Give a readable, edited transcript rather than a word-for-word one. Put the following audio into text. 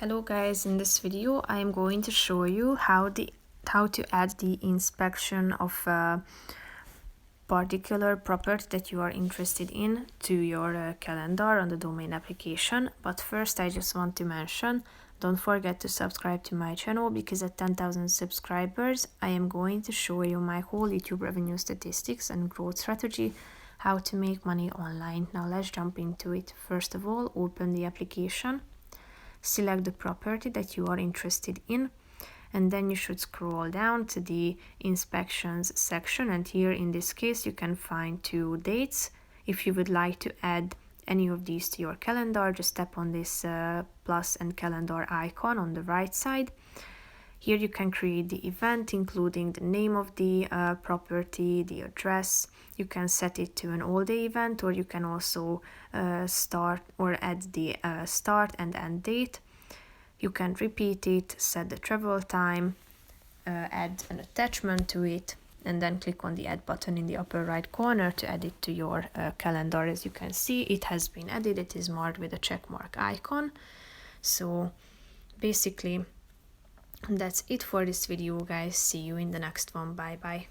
Hello guys, in this video I am going to show you how to add the inspection of a particular property that you are interested in to your calendar on the domain application. But first I just want to mention, don't forget to subscribe to my channel, because at 10,000 subscribers I am going to show you my whole YouTube revenue statistics and growth strategy, how to make money online. Now let's jump into it. First of all, open the application. Select the property that you are interested in, and then you should scroll down to the inspections section, and here in this case you can find two dates. If you would like to add any of these to your calendar, just tap on this plus and calendar icon on the right side. Here you can create the event, including the name of the property, the address. You can set it to an all-day event, or you can also start or add the start and end date. You can repeat it, set the travel time, add an attachment to it, and then click on the add button in the upper right corner to add it to your calendar. As you can see, it has been added. It is marked with a check mark icon. So basically, that's it for this video, guys. See you in the next one. Bye bye.